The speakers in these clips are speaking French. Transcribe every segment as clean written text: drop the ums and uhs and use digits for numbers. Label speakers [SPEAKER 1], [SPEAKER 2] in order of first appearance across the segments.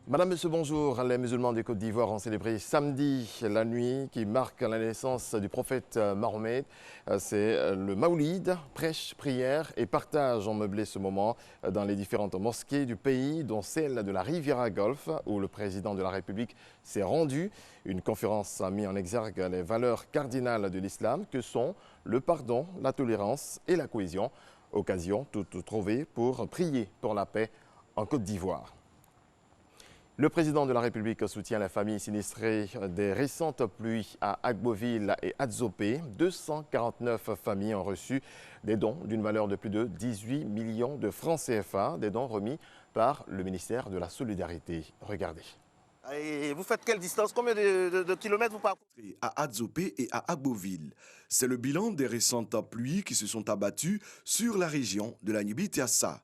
[SPEAKER 1] Madame, Monsieur, bonjour. Les musulmans de Côte d'Ivoire ont célébré samedi la nuit qui marque la naissance du prophète Mahomet. C'est le Maoulid, prêche, prière et partage ont meublé ce moment dans les différentes mosquées du pays, dont celle de la Riviera Golf, où le président de la République s'est rendu. Une conférence a mis en exergue les valeurs cardinales de l'islam que sont le pardon, la tolérance et la cohésion. Occasion toute trouvée pour prier pour la paix en Côte d'Ivoire. Le président de la République soutient la famille sinistrée des récentes pluies à Agboville et Adzopé. 249 familles ont reçu des dons d'une valeur de plus de 18 millions de francs CFA, des dons remis par le ministère de la Solidarité. Regardez.
[SPEAKER 2] Et vous faites quelle distance? Combien de kilomètres vous parcourez?
[SPEAKER 3] À Adzopé et à Agboville. C'est le bilan des récentes pluies qui se sont abattues sur la région de la Nibi-Tiassa.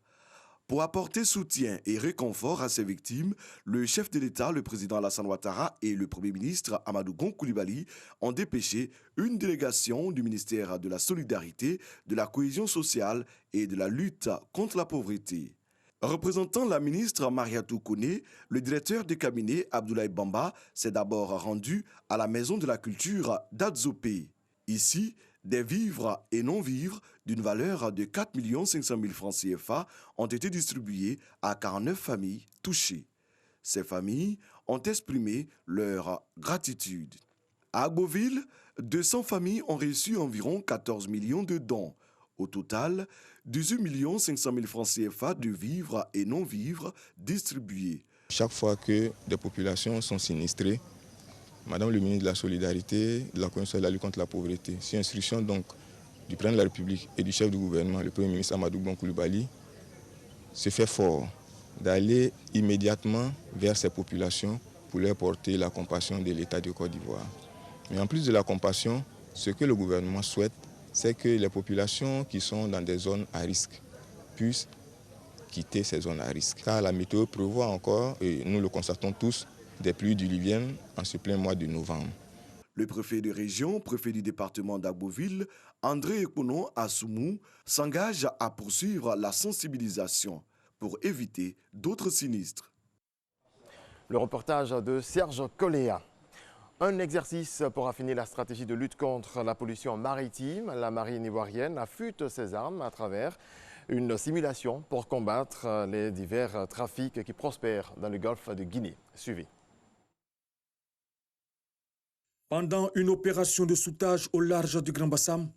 [SPEAKER 3] Pour apporter soutien et réconfort à ces victimes, le chef de l'État, le président Alassane Ouattara et le Premier ministre Amadou Gon Coulibaly ont dépêché une délégation du ministère de la Solidarité, de la Cohésion sociale et de la lutte contre la pauvreté. Représentant la ministre Mariatou Kone, le directeur de cabinet Abdoulaye Bamba s'est d'abord rendu à la Maison de la Culture d'Adzopé. Ici, des vivres et non-vivres d'une valeur de 4 500 000 francs CFA ont été distribués à 49 familles touchées. Ces familles ont exprimé leur gratitude. À Agboville, 200 familles ont reçu environ 14 millions de dons. Au total, 18 500 000 francs CFA de vivres et non-vivres distribués.
[SPEAKER 4] Chaque fois que des populations sont sinistrées, Madame le ministre de la Solidarité, de la Cohésion et de la lutte contre la pauvreté, sur instruction donc du président de la République et du chef du gouvernement, le Premier ministre Amadou Gon Coulibaly, se fait fort d'aller immédiatement vers ces populations pour leur porter la compassion de l'État de Côte d'Ivoire. Mais en plus de la compassion, ce que le gouvernement souhaite, c'est que les populations qui sont dans des zones à risque puissent quitter ces zones à risque. Car la météo prévoit encore, et nous le constatons tous, des pluies diluviennes en ce plein mois de novembre.
[SPEAKER 3] Le préfet de région, préfet du département d'Agboville, André Ekono Assoumou, s'engage à poursuivre la sensibilisation pour éviter d'autres sinistres.
[SPEAKER 1] Le reportage de Serge Coléa. Un exercice pour affiner la stratégie de lutte contre la pollution maritime. La marine ivoirienne affûte ses armes à travers une simulation pour combattre les divers trafics qui prospèrent dans le golfe de Guinée. Suivez.
[SPEAKER 5] Pendant une opération de sauvetage au large du Grand Bassam,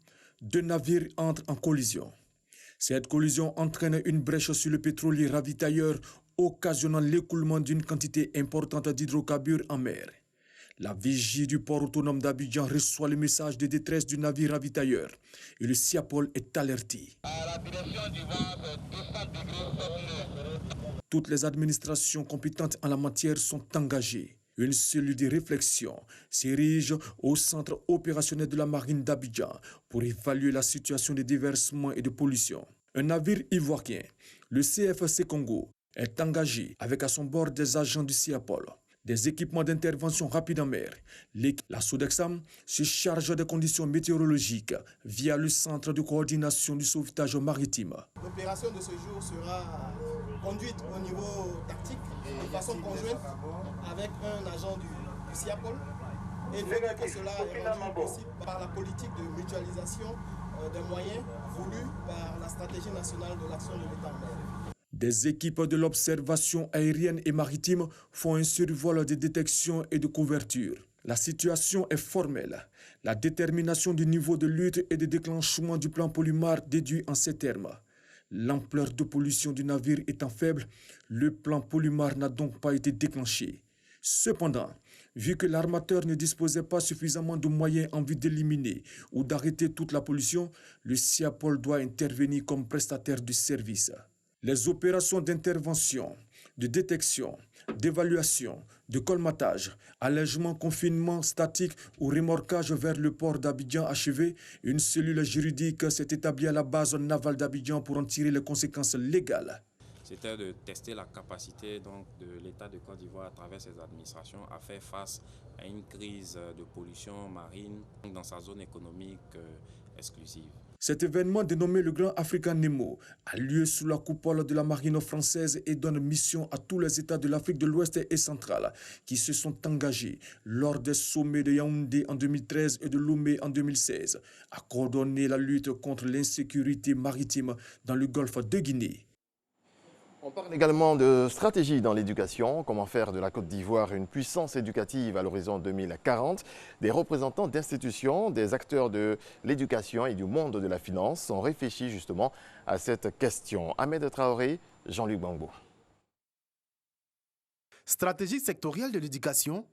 [SPEAKER 5] deux navires entrent en collision. Cette collision entraîne une brèche sur le pétrolier ravitailleur, occasionnant l'écoulement d'une quantité importante d'hydrocarbures en mer. La vigie du port autonome d'Abidjan reçoit le message de détresse du navire ravitailleur et le SIAPOL est alerté.
[SPEAKER 6] À la direction du vent, 200 degrés.
[SPEAKER 5] Toutes les administrations compétentes en la matière sont engagées. Une cellule de réflexion s'érige au centre opérationnel de la marine d'Abidjan pour évaluer la situation de déversement et de pollution. Un navire ivoirien, le CFC Congo, est engagé avec à son bord des agents du SIAPOL. Des équipements d'intervention rapide en mer. La Sodexam se charge des conditions météorologiques via le centre de coordination du sauvetage maritime.
[SPEAKER 7] L'opération de ce jour sera conduite au niveau tactique de façon conjointe avec un agent du SIAPOL. Et il faut que cela est rendu possible par la politique de mutualisation des moyens voulus par la stratégie nationale de l'action de l'État en mer.
[SPEAKER 5] Des équipes de l'observation aérienne et maritime font un survol de détection et de couverture. La situation est formelle. La détermination du niveau de lutte et de déclenchement du plan Polymar déduit en ces termes. L'ampleur de pollution du navire étant faible, le plan Polymar n'a donc pas été déclenché. Cependant, vu que l'armateur ne disposait pas suffisamment de moyens en vue d'éliminer ou d'arrêter toute la pollution, le SIAPOL doit intervenir comme prestataire de service. Les opérations d'intervention, de détection, d'évaluation, de colmatage, allègement, confinement statique ou remorquage vers le port d'Abidjan achevées, une cellule juridique s'est établie à la base navale d'Abidjan pour en tirer les conséquences légales.
[SPEAKER 8] C'était de tester la capacité donc, de l'État de Côte d'Ivoire à travers ses administrations à faire face à une crise de pollution marine dans sa zone économique exclusive.
[SPEAKER 5] Cet événement, dénommé le Grand Africa Nemo, a lieu sous la coupole de la marine française et donne mission à tous les États de l'Afrique de l'Ouest et centrale qui se sont engagés lors des sommets de Yaoundé en 2013 et de Lomé en 2016 à coordonner la lutte contre l'insécurité maritime dans le golfe de Guinée.
[SPEAKER 1] On parle également de stratégie dans l'éducation, comment faire de la Côte d'Ivoire une puissance éducative à l'horizon 2040. Des représentants d'institutions, des acteurs de l'éducation et du monde de la finance ont réfléchi justement à cette question. Ahmed Traoré, Jean-Luc Gbangbo.
[SPEAKER 9] Stratégie sectorielle de l'éducation,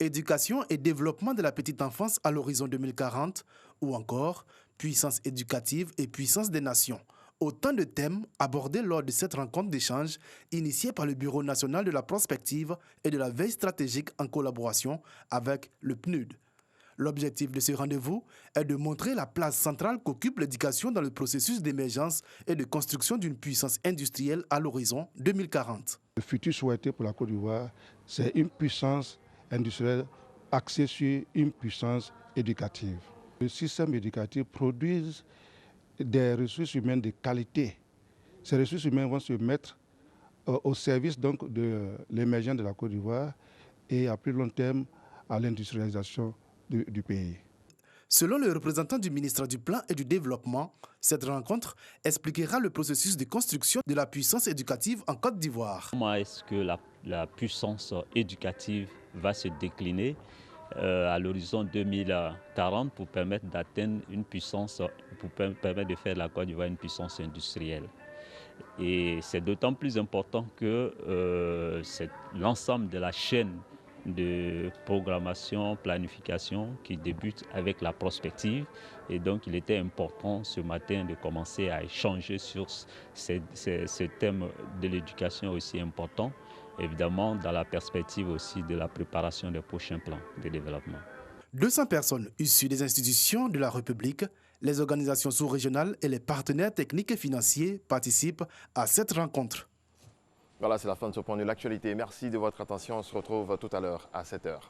[SPEAKER 9] éducation et développement de la petite enfance à l'horizon 2040 ou encore puissance éducative et puissance des nations. Autant de thèmes abordés lors de cette rencontre d'échange initiée par le Bureau national de la prospective et de la veille stratégique en collaboration avec le PNUD. L'objectif de ce rendez-vous est de montrer la place centrale qu'occupe l'éducation dans le processus d'émergence et de construction d'une puissance industrielle à l'horizon 2040.
[SPEAKER 10] Le futur souhaité pour la Côte d'Ivoire, c'est une puissance industrielle axée sur une puissance éducative. Le système éducatif produit des ressources humaines de qualité. Ces ressources humaines vont se mettre au service donc de l'émergence de la Côte d'Ivoire et à plus long terme à l'industrialisation du pays.
[SPEAKER 9] Selon le représentant du ministère du Plan et du Développement, cette rencontre expliquera le processus de construction de la puissance éducative en Côte d'Ivoire.
[SPEAKER 11] Comment est-ce que la puissance éducative va se décliner à l'horizon 2040 pour permettre d'atteindre une puissance, pour permettre de faire de la Côte d'Ivoire une puissance industrielle. Et c'est d'autant plus important que c'est l'ensemble de la chaîne de programmation, planification qui débute avec la prospective. Et donc il était important ce matin de commencer à échanger sur ce thème de l'éducation aussi important, évidemment dans la perspective aussi de la préparation des prochains plans de développement.
[SPEAKER 9] 200 personnes issues des institutions de la République, les organisations sous-régionales et les partenaires techniques et financiers participent à cette rencontre.
[SPEAKER 1] Voilà, c'est la fin de ce point de l'actualité. Merci de votre attention. On se retrouve tout à l'heure à 7h.